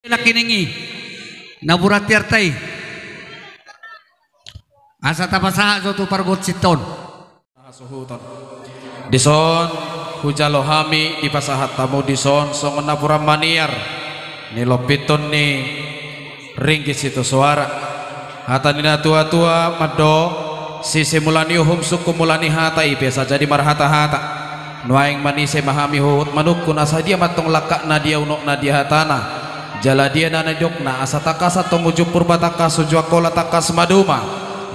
Lakiningi naburatiartay asa tapasaha so tu pargot siton suhuton dison hujalohami dipasahat tamu dison songon napura maniar nilopiton ni ringkis itu suara hata nina tua-tua mado sisi mulani uhum suku mulani hata biasa jadi marhata-hata nuaing manise mahami huhut manukun asa dia matong lakak nadia unok nadia hatana jala dia nana jokna asa takas atau mujub purba takas sujuakola takas maduma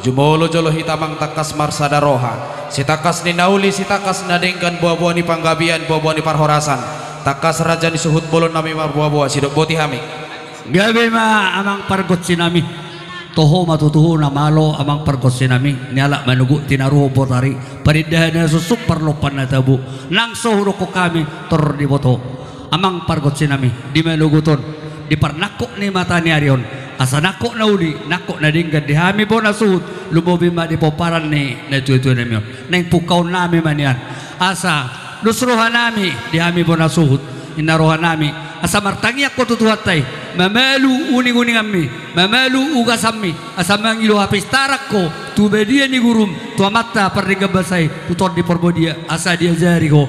jumolo jolo hitamang takas marsada roha si takas ni nauli si takas nadengkan buah-buah ni panggabian buah-buah ni parhorasan takas raja ni suhut bolon nami mar buah-buah sidok boti hami gabe ma amang pargot sinami toho matutuho na malo amang pargot sinami niala manugu tinaruho botari paridahan na susuk parlopan na tabu nang sohuro ko kami tor di boto amang pargot sinami di manuguton di parnakok ni mata ni Arion asa nakok na uli nakok na dinggan di hami po nasuhut lumobi ma di poparan ni na tuyo-tuyo namin yun nang pukaw nami man yan asa nusruhan nami di hami po nasuhut inaruhan nami asa martangyak ko tutuhatay mamalu uning-uning ami mamalu ugas ami asa mangilu hapis tarak ko tubediya ni gurum tuamata parigabasay tutor di porbodia asa dia jari ko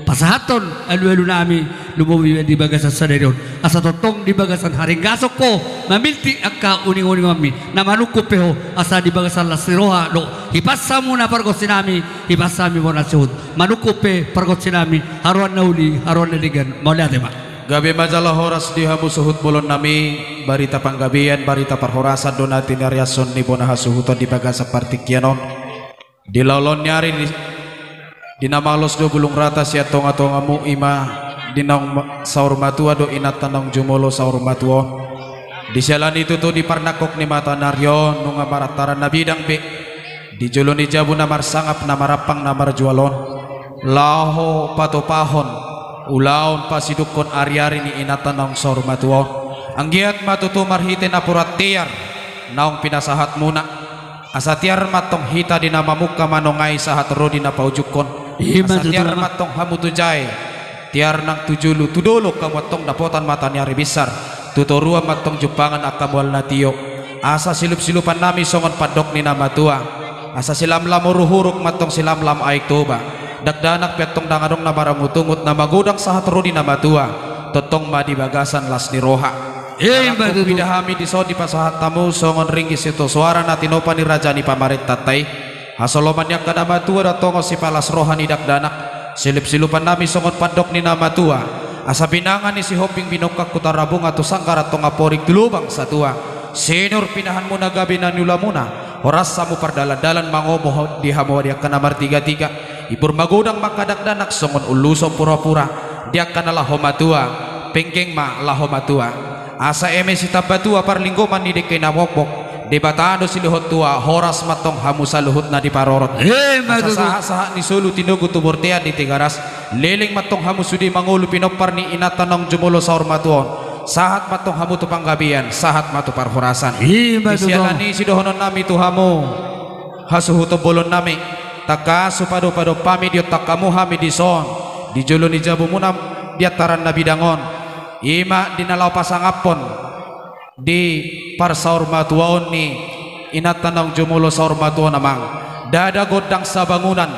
pasahaton alu-alu nami lumobi di bagasan sadarion asa totong di bagasan haring gasok ko mamilti akka uning-uning kami na manukup peho asa di bagasan lasiroha do hipasa muna pargot sinami hipasa mi muna suhut manukup pe pargot sinami haruan na uli haruan na ligan mauliate ma gabi majalah horas di hamu suhut bolon nami barita panggabian barita parhorasan donati nariason ni bonaha suhuton di bagasa partikianon di laulon nyari di nama los do bulung rata sia tonga-tonga mu ima dinong saur matua do inat tanong jumolo saur matua di jalan itu tuh di parnakok ni mata naryo nunga marataran na bidang be di jolo ni jabu namar sangap namarapang namar jualon laho patopahon ulaon pasidukon ari-ari ni inat tanong saur matua anggiat matutu marhite napurat tiar naong pinasahat muna asa tiar matong hita di nama muka manongai sahat rodi na paujukon asa tiar matong hamutujay tiar nang tujulu tudolo kamotong dapotan mata nyari besar tutorua matong jupangan akamwal natiyo asa silup-silupan nami songon padok ni nama tua asa silamlam uruhuruk matong silamlam aik toba dakdanak petong dangadong na barangutungut na magudang sahat rodi nama tua totong madi bagasan las ni roha aku bidahami di sodi pasahat tamu songon ringgis itu suara natinopa ni raja ni pamarit tatay hasoloman yang kadama tua datongo si palas roha ni dakdanak silip-silupan nami songon padok ni nama tua asa binangan ni si hoping binokak kutarabung atau sangkarat tonga porik tulubang satua senur pinahan mo nagabi na nula muna oras samu pardalan-dalan mangomoh di hamo dia kanamar tiga-tiga ipur magudang makadakdanak songon uluso pura-pura dia kanala homatua pengkeng ma lahomatua asa eme si tabatua parlinggoman ni dekay na wokbok di batado siluhot tua horas matong hamu saluhut na di parorot saha ni sulu tinugu tubortea di tigaras leling matong hamu sudi mangulu pinopar ni inatanong jumulo saur matuon sahat matong hamu tu panggabian sahat matu parhorasan isialani sidohonon nami tu hamu hasuhuto bolon nami taka supado-pado pami diot takamu hami dison di jolo ni jabu munam diataran nabi dangon ima dinalau pasangapon di parsaur matuaon ni inatanong jumulo saur matuaon namang dada godang sa bangunan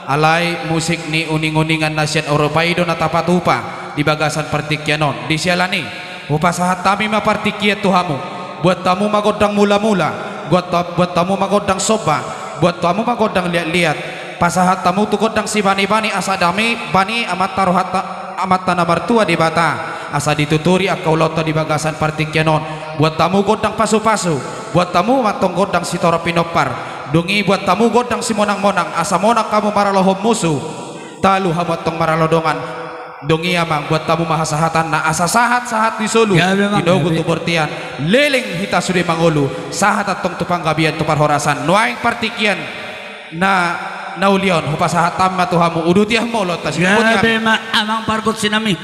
alay musik ni uning-uningan nasyan Europaido na tapatupa di bagasan partikyanon di sialani upasahat tami mapartikyat tuhamu buat tamu magodang mula-mula buat tamu magodang soba buat tamu magodang liat-liat pasahat tamu tu godang si bani-bani asadami bani amat taruhat amat tanah martua di bata asa dituturi akauloto di bagasan partikyanon buat tamu godang pasu-pasu buat tamu matong godang si toro pinopar dungi buat tamu godang si monang-monang asa monang kamu maralohom musuh talu hamatong maralodongan dungi amang buat tamu mahasahatan na asa sahat-sahat di solu tinogo tubortian leling hita sudi mangulu sahat atong tupanggabian tupar horasan nuaing partikyan na naulion hupasahat tamma tuhamu udutiah molot gabe ma amang pargot sinami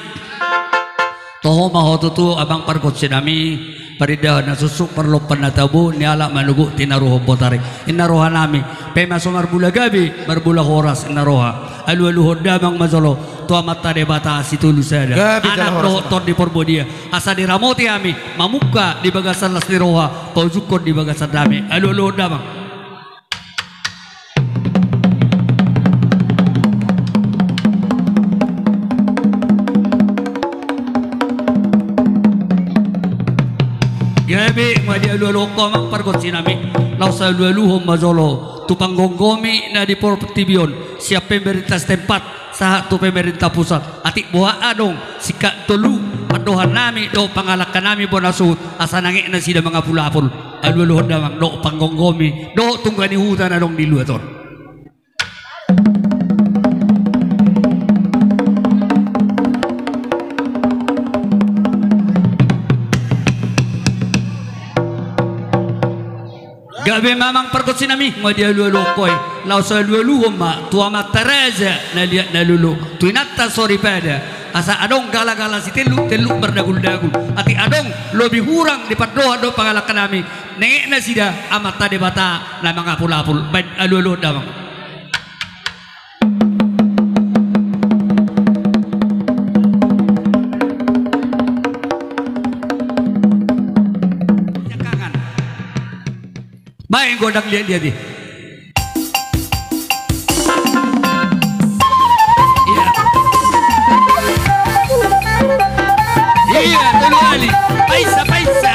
toho mahotutu abang pargot sinami paridahan na susuk perlu penatabu ni ala manugu tinaruho botari inaroha nami pema somar bula gabi barbula horas inaroha alu damang mazolo tua mata debata situlu sada anak roh tor di porbodia asa diramoti ami mamuka di bagasan las diroha paujukon di bagasan dami alu damang Gabi madi alu ko mak pargot sinami lausa alu mazolo tu panggonggomi na di Portibion siap pemerintah setempat saat tu pemerintah pusat atik buah adong sikak telu padohan nami do pangalakan nami bonasut asa nangik na sida mga pulapul alu damang do panggonggomi do tunggani hutan adong di luator Gabi mamang perkut sinami ngodi alu koy lau sa alu ma tua Teresa na liat na lulu tuinata sorry pada asa adong gala-gala si telu berdagul-dagul ati adong lobi hurang di padoha do pangalakan nami nengek na sida amata debata na mga pulapul baik alu damang Baik godak lihat dia di. Iya, tolu ali. Paisa.